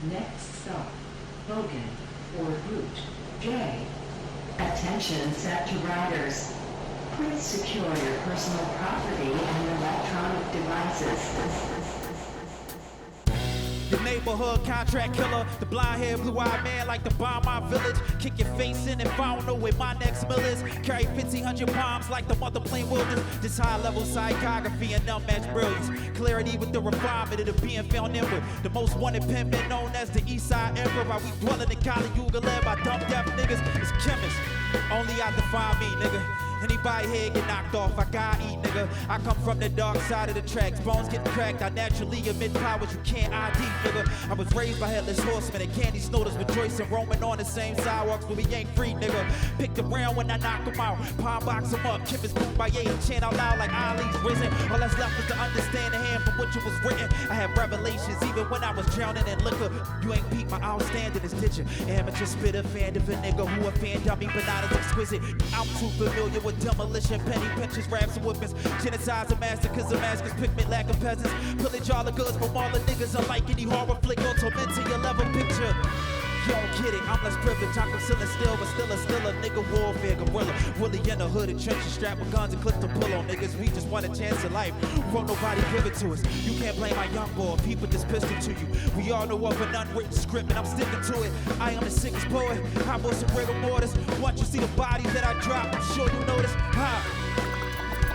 Next stop, Logan or Route J. Attention sector riders. Please secure your personal property and electronic devices. The neighborhood contract killer, the blonde-haired, blue-eyed man like to bomb my village. Kick your face in if I don't know where my next mill is. Carry 1,500 bombs like the mother plane wilderness. This high-level psychography and unmatched brilliance. Clarity with the refinement of the being found in with. The most wanted pen man known as the East Side Emperor. While we dwelling in Kali Yuga, led by dumb deaf niggas. It's Khemist. Only I define me, nigga. Anybody here get knocked off, I gotta eat, nigga. I come from the dark side of the tracks. Bones get cracked, I naturally emit powers you can't ID, nigga. I was raised by headless horsemen and candy snowers with Joyce and roaming on the same sidewalks, but we ain't free, nigga. Pick the round when I knock them out, palm box them up. Khemist boom by eight, chant out loud like Ali's risen. All that's left is to understand the hand from which it was written. I had revelations even when I was drowning in liquor. You ain't peep my outstanding is ditching. Amateur spitter, fan of a nigga who a fan dummy, but not as exquisite. I'm too familiar with demolition, penny pinches, raps and whippings, genocides and massacres, Damascus, pigment lacking peasants, pillage all the goods from all the niggas, unlike any horror flick or torment to your level picture. You don't get it, I'm less privileged, I'm concealing still, but still a nigga warfare gorilla. Willie in the hood and trenches, strapped with guns and clips to pull on niggas. We just want a chance at life, won't nobody give it to us. You can't blame my young boy, people just pistol to you. We all know of an unwritten script and I'm sticking to it. I am the sickest poet, I bought some rigor mortis. Once you see the bodies that I drop, I'm sure you notice. Ha!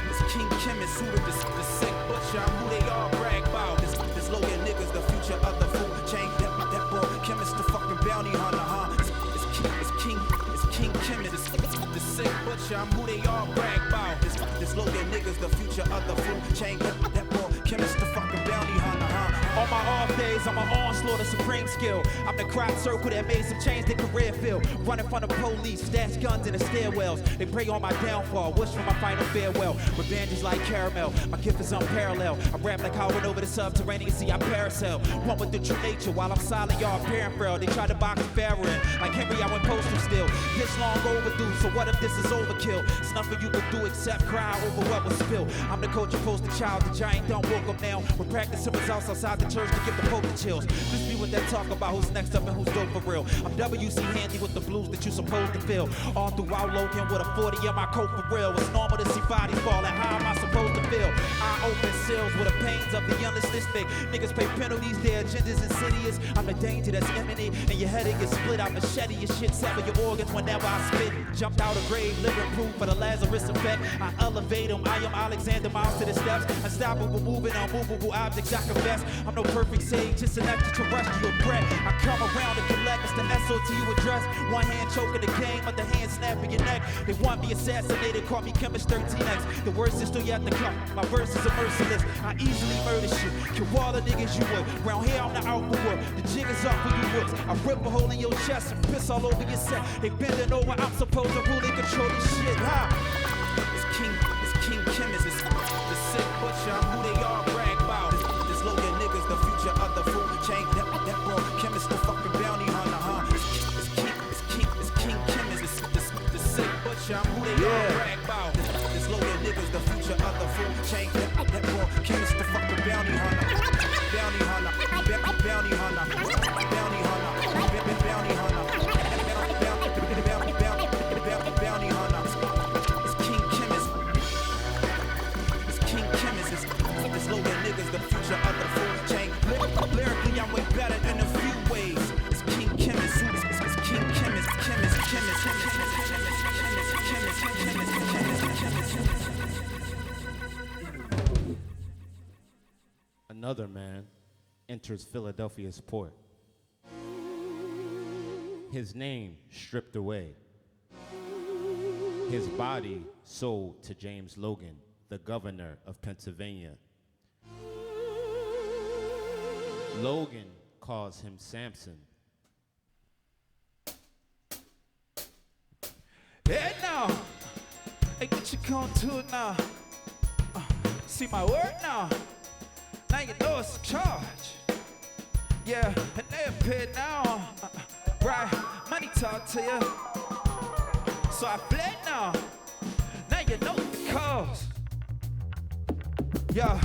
It's King Khemist, who the sick butcher, I'm who they all brag about. This low end niggas, the future of the food chain. That boy, Khemist, the fucking bounty hunter, huh? It's King Khemist, the sick butcher, I'm who they all brag about. This low end niggas, the future of the food chain. That boy, Khemist, the fucking bounty hunter, huh? On my off days, I'm an onslaught of supreme skill. I'm the crop circle that made some change their career field. Running from the police, stash guns in the stairwells. They pray on my downfall, wish for my final farewell. Revenge is like caramel, my gift is unparalleled. I rap like how I went over the subterranean, see I parasail. One with the true nature, while I'm silent, y'all appearing frail. They try to box the Pharaoh in, like Henry, I went postal still. This long overdue, so what if this is overkill? It's nothing you can do except cry over what was spilled. I'm the coach, opposed to child, the giant don't woke up now. We're practicing results outside the church to give the Pope the chills. This be what they talk about, who's next up and who's dope for real. I'm WC Handy with the blues that you supposed to feel. All throughout Logan with a 40 in my coat for real. It's normal to see bodies falling, how am I supposed to feel? I open seals with the pains of the endless mistake. Niggas pay penalties, their agenda's insidious. I'm the danger that's imminent, and your head gets split. I machete your shit, sever your organs whenever I spit. Jumped out of grave, living proof for the Lazarus effect. I elevate them, I am Alexander Miles to the steps. Unstoppable moving, unmovable objects, I confess. I'm no perfect sage, just an extraterrestrial threat. I come around to collect, it's the SOT you address. One hand choking the game, other hand snapping your neck. They want me assassinated, call me Khemist 13X. The worst is still yet to come, my verses are merciless. I easily murder shit, kill all the niggas you would. Round here I'm the alpha wood, the jig is up for you rooks. I rip a hole in your chest and piss all over your set. They bending over, I'm supposed to rule and control this shit, huh? It's King Khemist, it's the sick butcher, I'm who they all brag about. This Logan niggas, the future of the food chain. That boy, Khemist, the fucking bounty hunter, huh? It's King Khemist, it's the sick butcher, I'm who they all brag about. This Logan niggas, the future of the food chain. That boy, Khemist, the fucking bounty hunter. Bounty hunter, bounty hunter, bounty hunter, bounty hunter. Bounty hunter. It's King Khemist. It's King Khemist. It's this low end niggas, the future of the food chain. Lyrically, I'm way better in a few ways. It's King Khemist. It's King Khemist. Another man enters Philadelphia's port. His name stripped away. His body sold to James Logan, the governor of Pennsylvania. Logan calls him Samson. Hey now, hey, what you gonna do now? See my work now. Now you know it's a charge. Yeah, and they're paid now. Right, money talk to you. So I fled now. Now you know the cause. Yeah,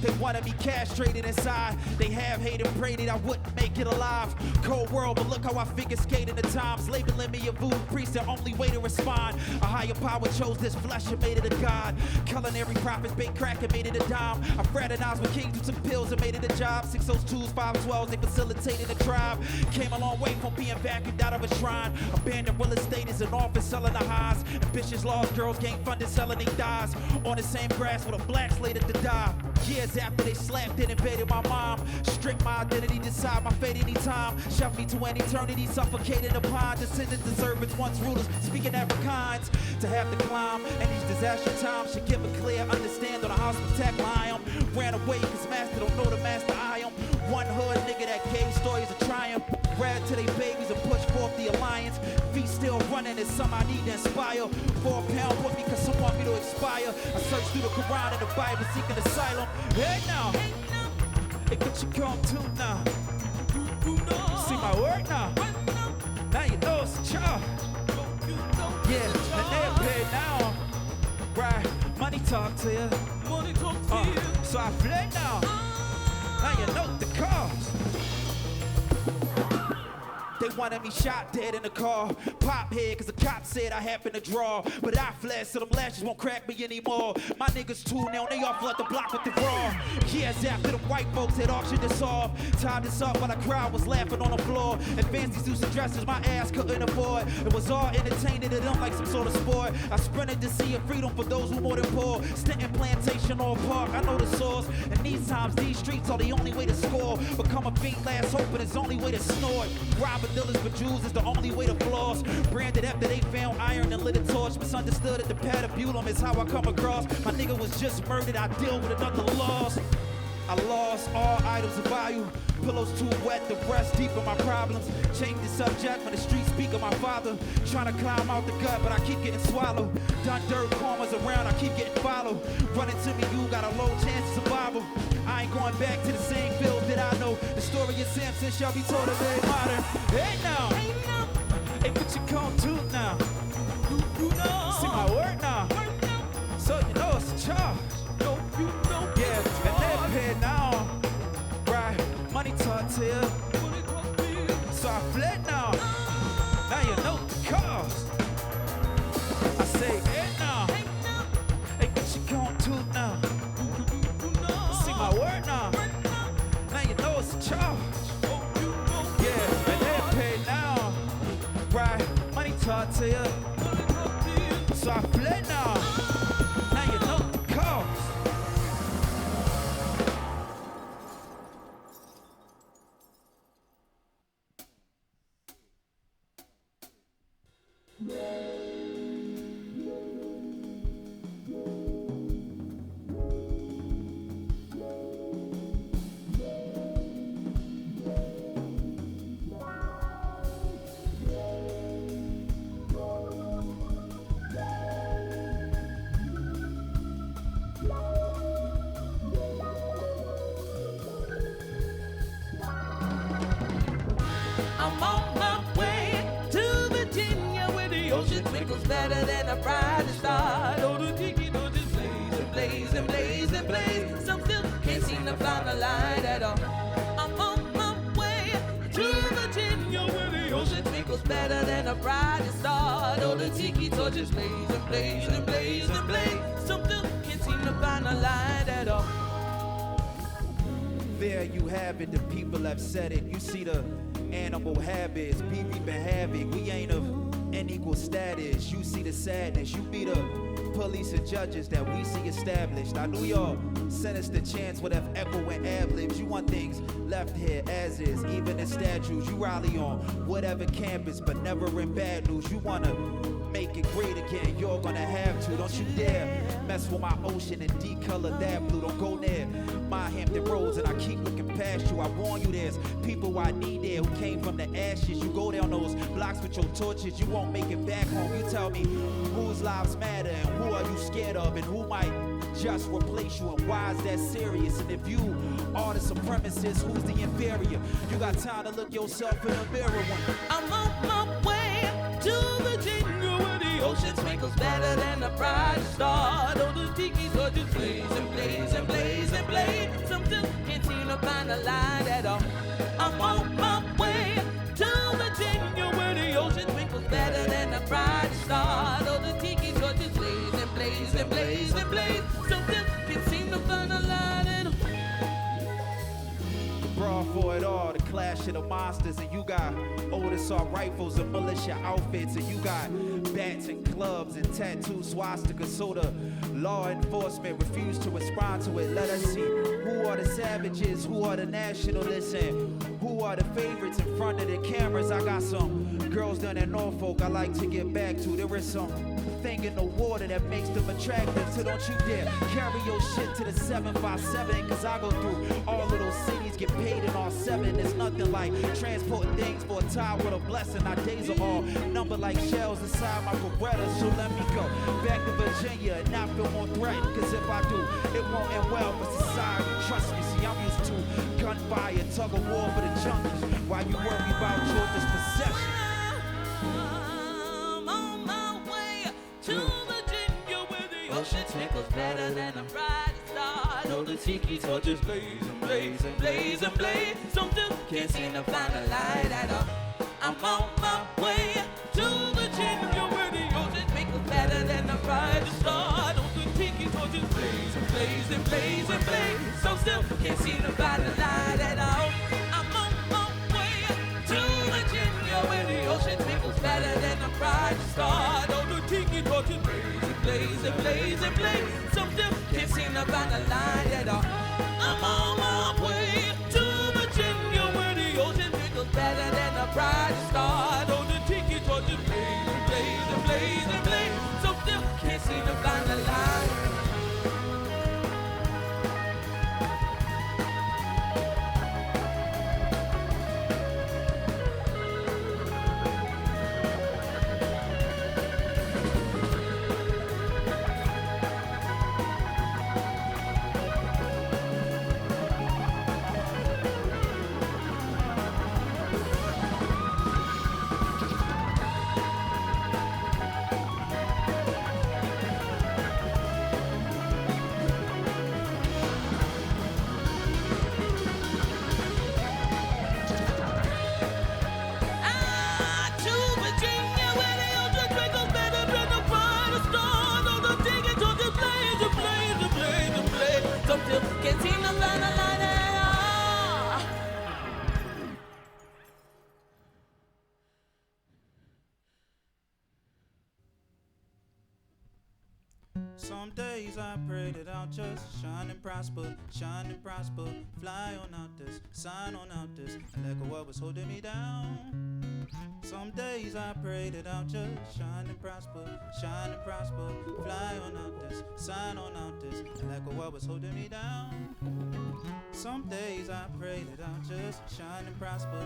They wanted me castrated inside. They have hated, prayed that I wouldn't make it alive. Cold world, but look how I figure skating the times. Labeling me a voodoo priest, the only way to respond. A higher power chose this flesh and made it a god. Culinary prophets, bait crack and made it a dime. I fraternized with kings who took pills and made it a job. 602s, 512s, they facilitated the tribe. Came a long way from being vacuumed out of a shrine. Abandoned real estate is an office selling the highs. Ambitious lost girls gain funded selling they dies. On the same grass with a black slate at the die. Years after they slapped and invaded my mom. Strict my identity, decide my fate anytime. Shove me to an eternity, suffocating the pond. Descendants of servants, once rulers, speaking Afrikaans. To have to climb, and these disaster times should give a clear understand on how to protect I am. Ran away cause master don't know the master I am. One hood nigga that gave stories of triumph. Grab to they babies and push forth the alliance. Feet still running is something I need to inspire. 4 pound with me cause some want me to expire. I search through the Quran and the Bible seeking asylum. Hey now, hey what you come to now? See my work now? Now you know it's a charge. Yeah, and they're paid now. Right, money talk to you. So I fled now. Now you know the cause. They wanted me shot dead in the car. Pop head cause the cop said I happened to draw. But I fled so them lashes won't crack me anymore. My niggas too now, they all flood the block with the raw. Years after the white folks had auctioned this off. Tied this up while the crowd was laughing on the floor. Advanced these Zeus dresses my ass couldn't afford. It was all entertaining to them like some sort of sport. I sprinted to see a freedom for those who more than poor. Stinting plantation or park, I know the source. And these times these streets are the only way to score. Become a fiend last hope and it's the only way to snort. Robber dealers for Jews is the only way to floss. Branded after they found iron and lit a torch. Misunderstood at the patibulum is how I come across. My nigga was just murdered, I deal with another loss. I lost all items of value. Pillows too wet, the breast deep in my problems. Change the subject when the streets speak of my father. Trying to climb out the gut, but I keep getting swallowed. Done dirt farmers around, I keep getting followed. Running to me, you got a low chance of survival. I ain't going back to the same field that I know. The story of Samson shall be told of very modern. Hey now, hey what you come to now? See my work now, so you know it's a charge. Yeah, and they're paid now. Right, money talk to you. So I fled now. Now you know the cause. I say, hey now, hey what you gon' do now? See my word now. Now you know it's a charge. Yeah, and they're paid now. Right, money talk to you. So I fled now. Now you know the cause. I'm on my way to Virginia where the ocean twinkles better than a brighter star. Oh, the tiki don't just blaze and blaze and blaze and blaze. Some still can't seem to find the light at all. I'm on my way to Virginia where the ocean twinkles better than a brighter star. Oh, the tiki torches blaze and blaze and blaze and blaze. Some still can't seem to find the light at all. There you have it, the people have said it. You see the animal habits, be reaping havoc. We ain't of unequal status. You see the sadness. You be the police and judges that we see established. I knew y'all sentenced the chance would have echo and ad-libs. You want things left here as is, even in statues. You rally on whatever campus, but never in bad news. You wanna make it great again, you're gonna have to. Don't you dare mess with my ocean and decolor that blue. Don't go near my Hampton Roads and I keep looking past you. I warn you, there's people I need there who came from the ashes. You go down those blocks with your torches, you won't make it back home. You tell me whose lives matter and who are you scared of and who might just replace you and why is that serious? And if you are the supremacist, who's the inferior? You got time to look yourself in the mirror when I'm on my way to Virginia where the ocean twinkles better than a bright star. Oh, the tiki torches blaze and blaze and blaze and blaze. a line at all. I'm on my way to Virginia, where the ocean twinkles better than a bright star. Though the tiki torches blaze and blaze and blaze and blaze, so still can't seem to find a line at all. Brawl for it all, the clash of the monsters, and you got old assault rifles and militia outfits, and you got bats and clubs and tattoo swastikas. So the law enforcement refuse to respond to it. Let us see who are the savages, who are the nationalists, and who are the favorites in front of the cameras. I got some girls down in Norfolk I like to get back to. There is some thing in the water that makes them attractive, so don't you dare carry your shit to the 757, cause I go through all of those cities, get paid in all seven. It's nothing like transporting things for a time with a blessing. Our days are all numbered like shells inside my Beretta, so let me go back to Virginia and not feel more threatened, cause if I do, it won't end well for society. Trust me, see, I'm used to gunfire, tug of war for the junkies, while you worry about your dispossession. To Virginia, where the ocean twinkles better than a bright star. Though the tiki torches blaze and blaze and blaze and blaze, some still can't seem to find a light at all. I'm on my way to Virginia, where the ocean twinkles better than a bright star. Though the tiki torches blaze and blaze and blaze and blaze, some still can't seem to find a light at all. I'm on my way to Virginia, where the ocean twinkles better than a bright star. Tiki torches blaze and blaze and blaze and blaze, some still can't seem to find a line at all. I'm on my way to Virginia, where the ocean twinkles better than a bright star. Though the tiki torches blaze and blaze and blaze and blaze, some still can't seem to find a line. Can't seem to find a line at all. Some days I pray that I'll just shine and prosper, fly on out this, sign on out this, and let go what was holding me down. Some days I pray that I'll just shine and prosper, fly on out this, sign on out this, and let go what was holding me down. Some days I pray that I'll just shine and prosper,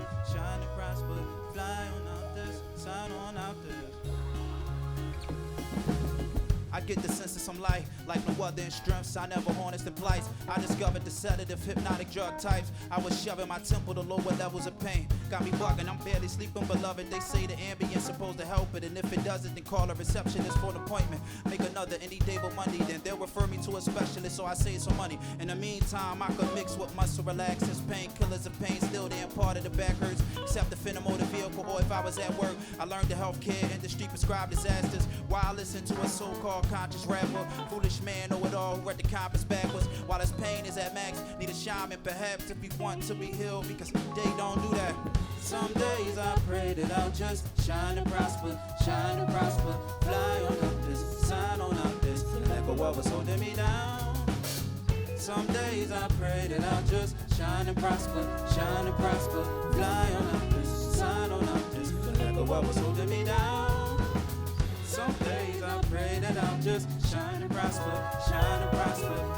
fly on out this, sign on out this. I get the sense of some light, like no other in strengths. I never harnessed in plights. I discovered the sedative, hypnotic drug types. I was shoving my temple to lower levels of pain. Got me bugging, I'm barely sleeping, beloved. They say the ambience supposed to help it, and if it doesn't, then call a receptionist for an appointment. Make another any day but Monday, then they'll refer me to a specialist, so I save some money. In the meantime, I could mix with muscle relaxers, painkillers, and pain still there, part of the back hurts. Except the fentanyl motor vehicle, or if I was at work, I learned the healthcare industry prescribed disasters. While I listen to a so-called conscious rapper, foolish man know it all, who read the compass backwards. While his pain is at max, need a shaman perhaps if you want to be healed, because they don't do that. Some days I pray that I'll just shine and prosper, fly on up this, sign on up this, and let go what was holding me down. Some days I pray that I'll just shine and prosper, fly on up this, sign on up this, and let go what was holding me down. Some days I pray that I'll just shine and prosper,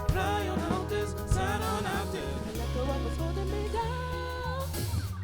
fly on out this, sign on out this, and let go what was holding me down.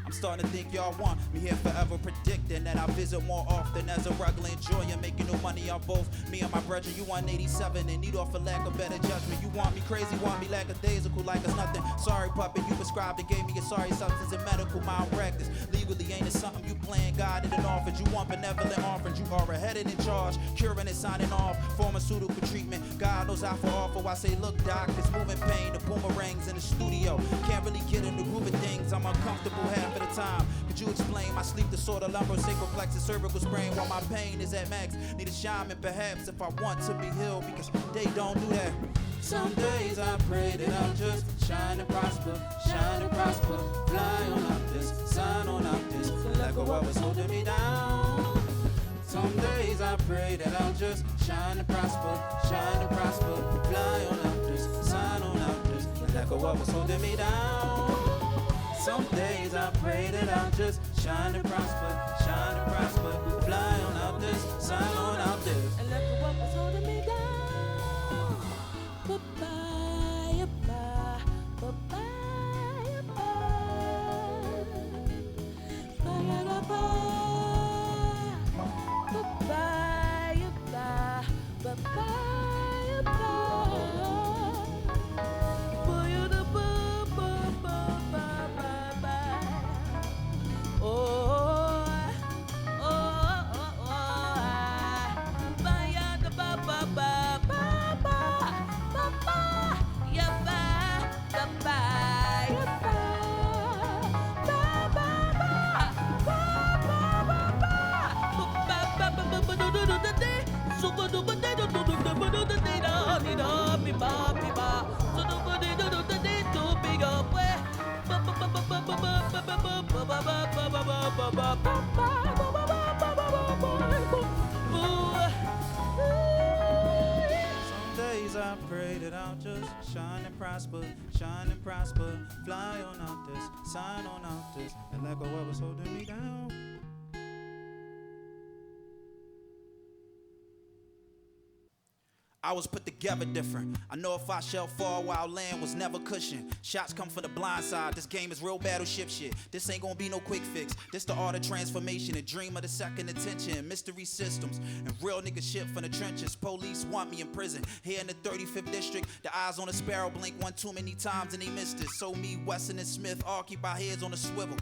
I'm starting to think y'all want me here forever, predicting that I'll visit more often as a regular enjoyer, making no money on both me and my brother. You 187 and need off for lack of better judgment. You want me crazy, want me lackadaisical like it's nothing. Sorry puppet, you prescribed and gave me a sorry substance and medical malpractice. Legally ain't is something you plan, guided and offered. You want benevolent offerings, you are headed in charge. Curing and signing off, pharmaceutical treatment. God knows I for awful. I say, look, doc, it's moving pain. The boomerangs in the studio. Can't really get in the groove of things. I'm uncomfortable half of the time. Could you explain my sleep disorder, lumbar, sacral plexus, cervical sprain, while my pain is at max? Need a shaman perhaps if I want to be healed, because they don't do that. Some days I pray that I'll just shine and prosper, fly on out this, sign on out this, let go what was holding me down. Some days I pray that I'll just shine and prosper, fly on out this, sign on out this, let go what was holding me down. Some days I pray that I'll just shine and prosper, fly on out this, sign on out this, and let go what was holding me down. Bye-bye, bye, bye-bye, bye, bye, bye, bye, bye, Some days I pray that I'll just shine and prosper, fly on out this, sign on out this, and let go what was holding me down. I was put together different. I know if I shall fall while land was never cushioned. Shots come from the blind side. This game is real battleship shit. This ain't gonna be no quick fix. This the art of transformation, a dream of the second attention. Mystery systems and real nigga shit from the trenches. Police want me in prison. Here in the 35th district, the eyes on a sparrow blink one too many times and they missed it. So me, Wesson and Smith all keep our heads on a swivel.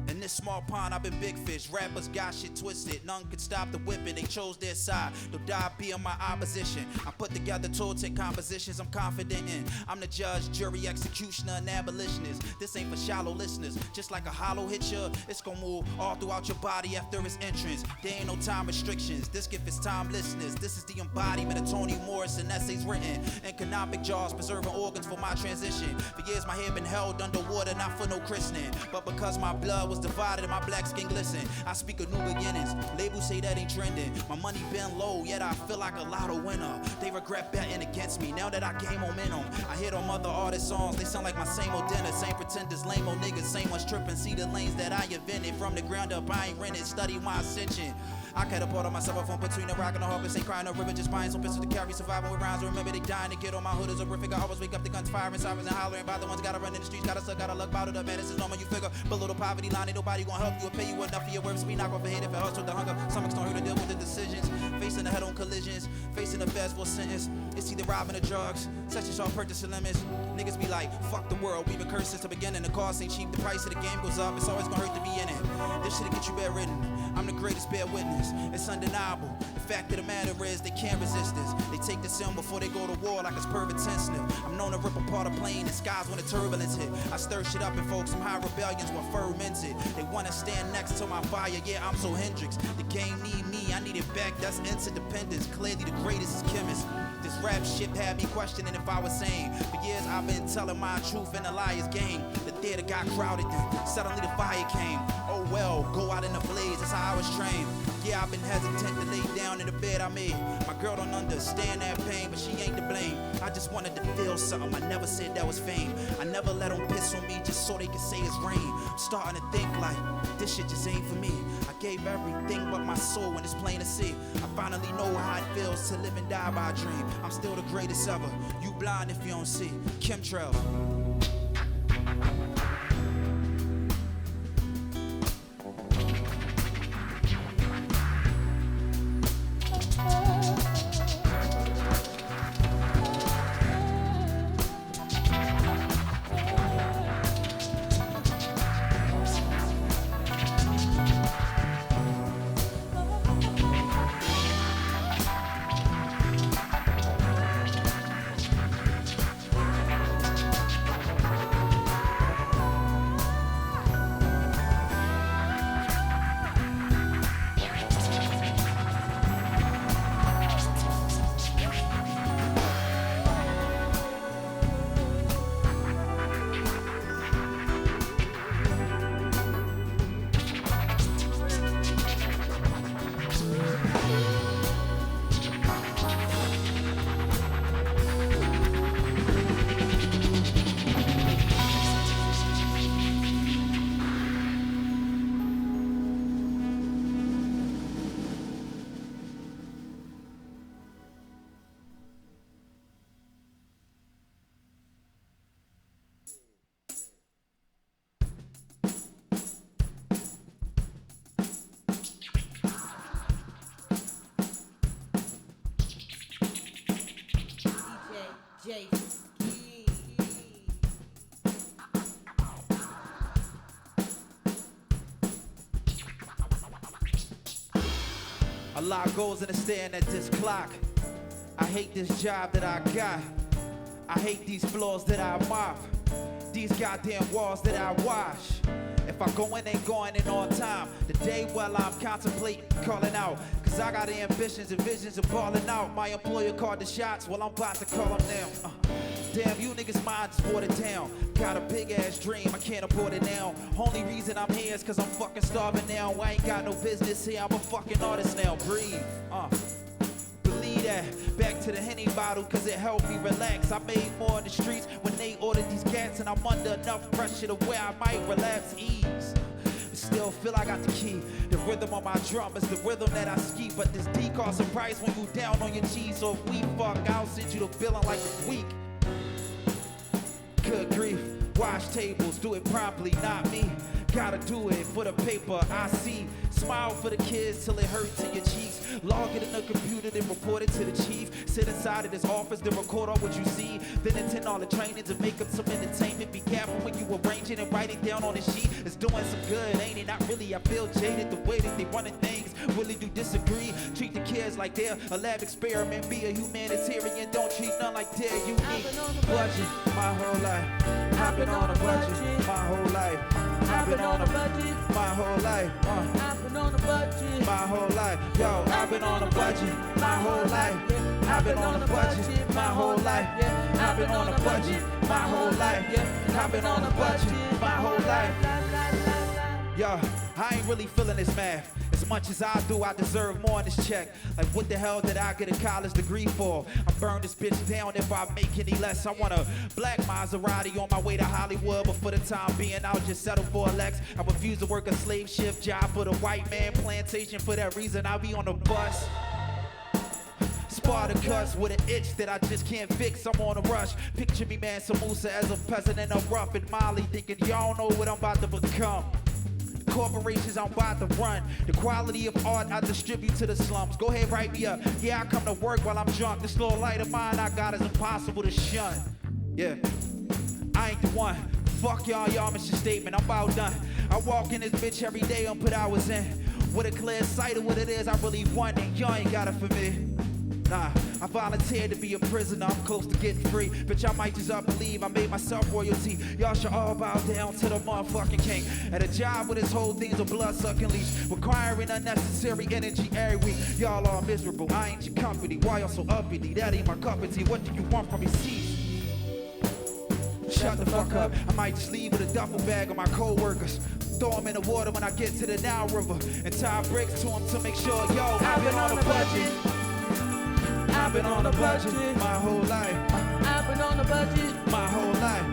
In this small pond, I've been big fish. Rappers got shit twisted. None could stop the whipping. They chose their side. They'll die being my opposition. I put together total compositions I'm confident in. I'm the judge, jury, executioner, and abolitionist. This ain't for shallow listeners. Just like a hollow hit ya, it's gonna move all throughout your body after its entrance. There ain't no time restrictions. This gift is timelessness. This is the embodiment of Toni Morrison essays written in canopic jars, preserving organs for my transition. For years my hair been held underwater, not for no christening, but because my blood was divided and my black skin glisten. I speak of new beginnings. Labels say that ain't trending. My money been low, yet I feel like a lotto winner. They regret betting against me now that I gain momentum. I hit on other artists' songs, they sound like my same old dinner. Same pretenders, lame old niggas, same ones tripping. See the lanes that I invented from the ground up. I ain't rented, study my ascension. I catapulted myself from between the rock and the harvest. Ain't crying no river, just buying some pistols to carry. Surviving with rhymes, remember they dying to get on my hood is horrific. I always wake up to guns firing, sirens and hollering. By the ones gotta run in the streets, gotta suck, gotta luck, bottled up. Man, this is normal, you figure. Below the poverty line, ain't nobody gonna help you or pay you enough for your words. We knock off a head if it hurts with the hunger. Stomachs don't hurt to deal with the decisions. Facing the head-on collisions, facing the fast for sentence. It's either robbing or drugs, sessions all purchasing limits. Niggas be like, fuck the world, we've been cursed since the beginning. The cost ain't cheap, the price of the game goes up. It's always gonna hurt to be in it. This shit'll get you bedridden. I'm the greatest bear witness. It's undeniable. The fact of the matter is they can't resist this. They take this in before they go to war like it's perfect sensitive. I'm known to rip apart a plane in skies when the turbulence hit. I stir shit up in folks, some high rebellions were fermented. They wanna stand next to my fire, yeah, I'm so Hendrix. The game need me, I need it back, that's interdependence. Clearly the greatest is Khemist. This rap shit had me questioning if I was sane. For years I've been telling my truth in the liar's game. The theater got crowded, then suddenly the fire came. Oh well, go out in the blaze, that's how I was trained. Yeah, I've been hesitant to lay down in the bed I made. My girl don't understand that pain, but she ain't to blame. I just wanted to feel something, I never said that was fame. I never let them piss on me just so they could say it's rain. I'm starting to think like, this shit just ain't for me. I gave everything but my soul when it's plain to see. I finally know how it feels to live and die by a dream. I'm still the greatest ever, you blind if you don't see. Khemtrails. A lot goes into staring at this clock. I hate this job that I got. I hate these floors that I mop. These goddamn walls that I wash. If I go in, ain't going in on time. The day while I'm contemplating calling out. Cause I got ambitions and visions of balling out. My employer called the shots, well I'm about to call them now. Damn, you niggas' minds watered down. Got a big ass dream, I can't afford it now. Only reason I'm here is cause I'm fucking starving now. I ain't got no business here, I'm a fucking artist now. Breathe, believe that. Back to the Henny bottle cause it helped me relax. I made more in the streets when they ordered these cats. And I'm under enough pressure to where I might relapse ease. Still feel I got the key. The rhythm on my drum is the rhythm that I ski. But this D costs a price when you down on your cheese. So if we fuck, I'll send you the billing like a week. Good grief, wash tables, do it promptly, not me. Gotta do it for the paper, I see. Smile for the kids till it hurts in your cheeks. Log it in the computer, then report it to the chief. Sit inside of this office, then record all what you see. Then attend all the trainings and make up some entertainment. Be careful when you arrange it and write it down on a sheet. It's doing some good, ain't it? Not really, I feel jaded. The way that they running things, really do disagree. Treat the kids like they're a lab experiment. Be a humanitarian, don't treat none like they're unique. Budget, my whole life. I've been on a budget, my whole life. I've been on a budget, my whole life. I've been on a budget, My whole life, yo, I've been on a budget, my whole life. I've been on a budget, my whole life. I've been on a budget, my whole life. I've been on a budget, my whole life. Yo, I ain't really feeling this math. As much as I do, I deserve more in this check. Like what the hell did I get a college degree for? I burn this bitch down if I make any less. I want a black Maserati on my way to Hollywood, but for the time being, I'll just settle for a Lex. I refuse to work a slave shift job for the white man plantation. For that reason, I'll be on the bus. Spartacus with an itch that I just can't fix. I'm on a rush. Picture me, man, Samusa as a peasant in a rough and Molly, thinking y'all know what I'm about to become. Corporations I'm about to run. The quality of art I distribute to the slums. Go ahead, write me up. Yeah, I come to work while I'm drunk. This little light of mine I got is impossible to shun. Yeah, I ain't the one. Fuck y'all missed your statement. I'm about done. I walk in this bitch every day and put hours in. With a clear sight of what it is I really want, and y'all ain't got it for me. Nah, I volunteered to be a prisoner, I'm close to getting free. Bitch, I might just up and leave, I made myself royalty. Y'all should all bow down to the motherfucking king. At a job where this whole thing's a blood-sucking leech, requiring unnecessary energy every week. Y'all are miserable, I ain't your company. Why y'all so uppity? That ain't my cup of tea. What do you want from me? Cease. Shut the fuck up, I might just leave with a duffel bag of my co-workers. Throw them in the water when I get to the Nile River and tie bricks to them to make sure, yo, I've been on a budget. I've been on a budget my whole life. I've been on a budget, My whole life.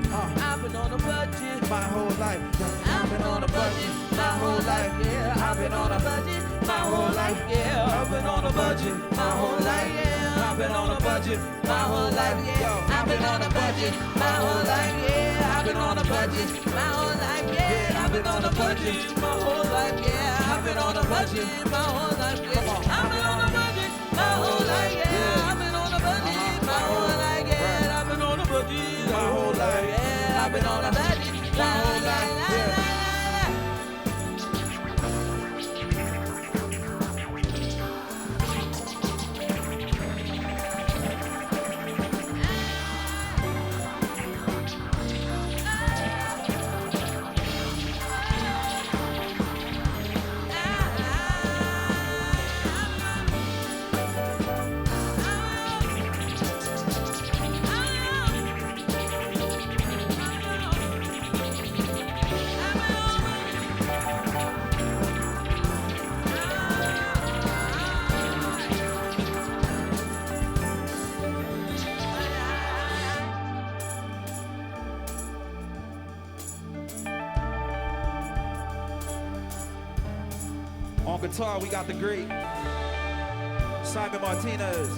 I've been on a budget, My whole life. I've been on a budget, My whole life. yeah, I've been on a budget, my whole life. yeah, I've been on a budget my whole life. I've been on a budget my whole life. Yo, I've been on a budget my whole life, yeah, I've been on a budget my whole life, yeah, I've been on a budget my whole life, yeah, I've been on a budget my whole life, yeah, I've been on a budget my whole life, yeah, I've been on a budget my whole life, yeah, I've been on a budget my whole life. yeah, I've been on a budget my whole life, yeah. On guitar, we got the great Simon Martinez.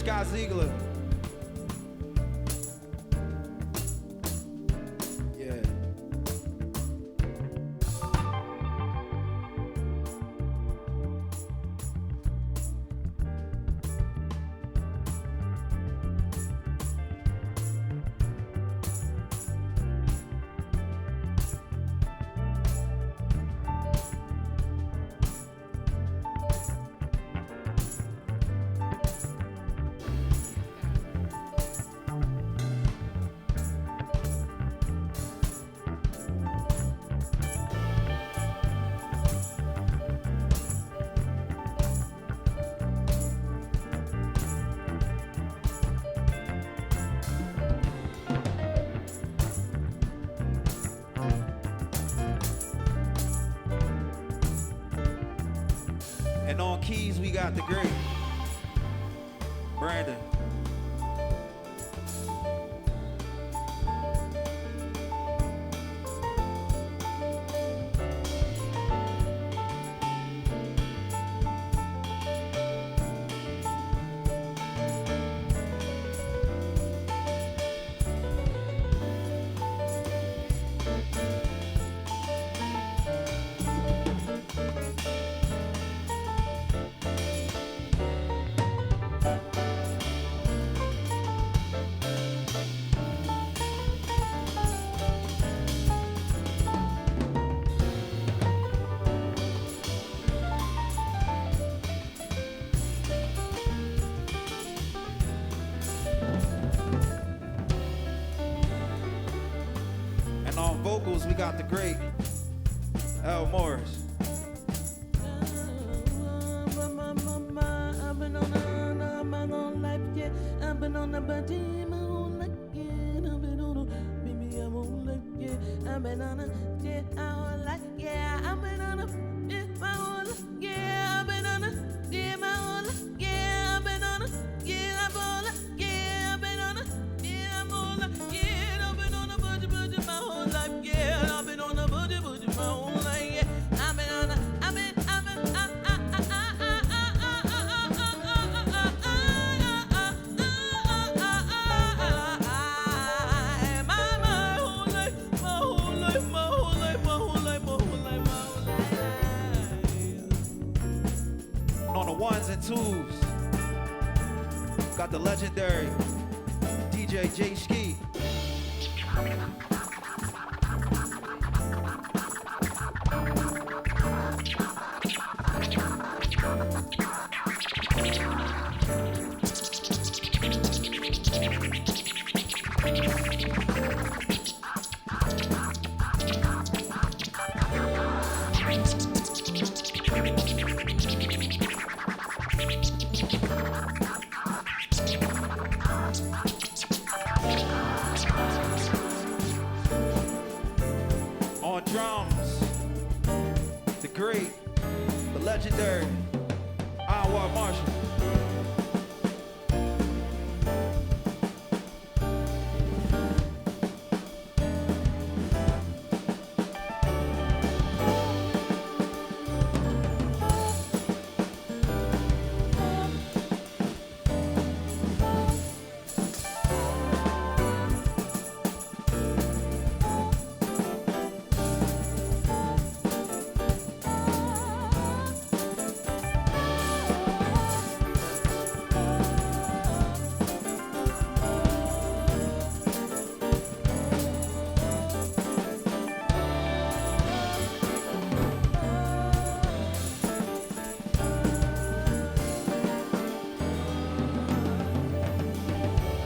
Scott Ziegler. Yeah. And on keys, we got the great Brandon. And on vocals, we got the great L. Morris. I've been on a budget my whole life, yeah. I've been on a baby, I'm on life, yeah. I've been on a jet our life, yeah. I've been on a jet my whole life, yeah. I've been on a jet my whole life, yeah. I've been on a yeah, I'm all life, yeah. I've been on a yeah, I'm all life, yeah. I've been on a budget my whole life, yeah. I've been on a budget my whole life, yeah. I've been on a On the ones and twos, got the legendary DJ J Ski. On drums, the great, the legendary Iowa Marshall.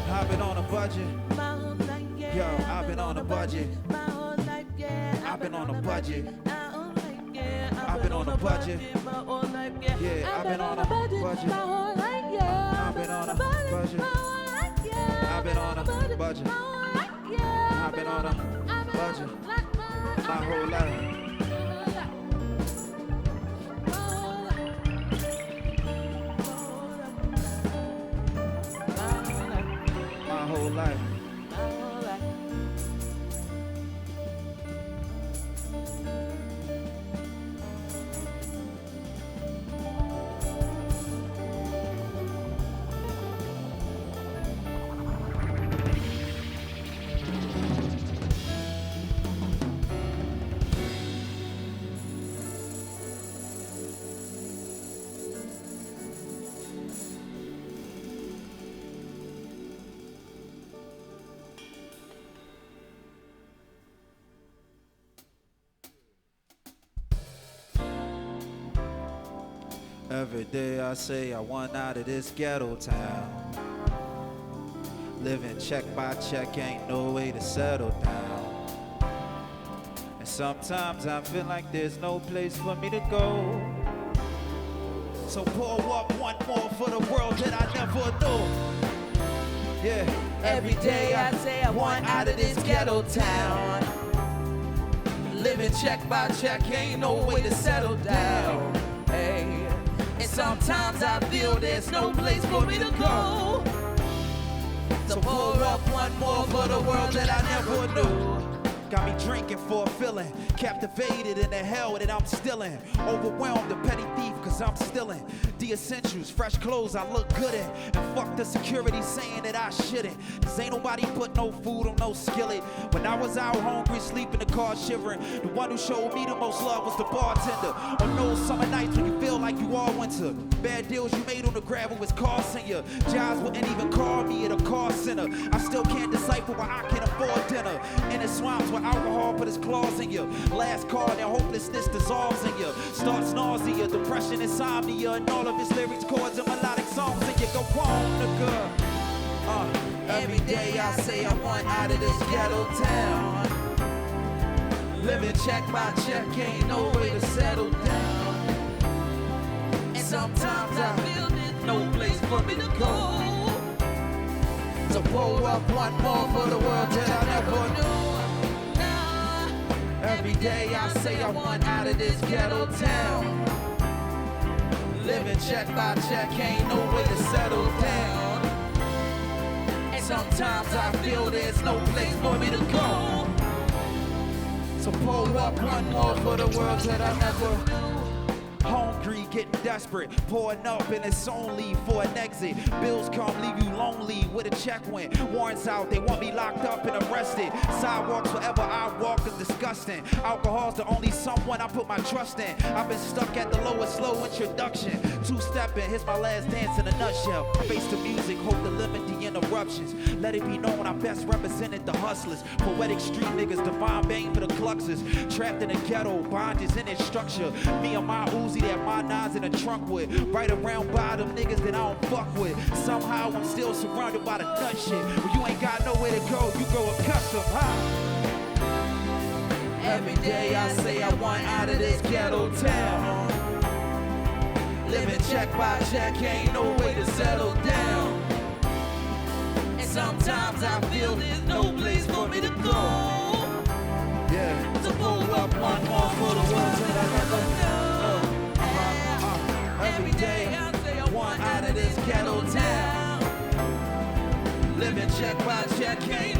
I've been on a budget. Yo, I've been on a budget. I've been on a budget. I've been on a budget. Yeah, I've been on a budget. I've been on a budget. I've been on a budget. I've been on a budget my whole life. My whole life. Every day I say I want out of this ghetto town. Living check by check, ain't no way to settle down. And sometimes I feel like there's no place for me to go. So pour up one more for the world that I never knew. Yeah, Every day I say I want out of this ghetto town. Living check by check, ain't no way to settle down. Hey. And sometimes I feel there's no place for me to go. So pour up one more for the world that I never knew. got me drinking for a feeling, captivated in the hell that I'm still in, overwhelmed, a petty thief cause I'm still in the essentials, fresh clothes I look good in, and fuck the security saying that I shouldn't, cause ain't nobody put no food on no skillet. When I was out hungry, sleep in the car shivering, the one who showed me the most love was the bartender. On those summer nights when you feel like you all winter, bad deals you made on the gravel was costing you. Jobs wouldn't even call me at a call center. I still can't decipher why I can't afford dinner. In the swamps where alcohol put its claws in you. Last call and hopelessness dissolves in you. Starts nausea, depression, insomnia, and all of its lyrics, chords, and melodic songs. And you go on, nigga. Every day I say I want out of this ghetto town. Living check by check, ain't no way to settle down. And sometimes I feel there's no place for me to go. So pour up one more for the world that I never knew. Every day I say I want out of this ghetto town. Living check by check, ain't no way to settle down. And sometimes I feel there's no place for me to go. So pour up one more for the world that I never knew. Hungry, getting desperate, pouring up and it's only for an exit. Bills come, leave you lonely with a check went. Warrants out, they want me locked up and arrested. Sidewalks wherever I walk is disgusting. Alcohol's the only someone I put my trust in. I've been stuck at the lowest slow introduction. Two-stepping, here's my last dance in a nutshell. Face the music, hope to limit the interruptions. Let it be known I best represented the hustlers. Poetic street niggas, divine bane for the cluxes. Trapped in a ghetto, bondage in its structure. Me and my Uzi that my nines in the trunk with. Right around by them niggas that I don't fuck with. Somehow I'm still surrounded by the nut shit. When you ain't got nowhere to go, you go accustomed, huh? Every day I say I want out of this ghetto town. Living check by check, ain't no way to settle down. And sometimes I feel there's no place for me to go. Yeah. So pull up one more for the ones that I never know. Every day I say I want out of this ghetto town. Living check by check, ain't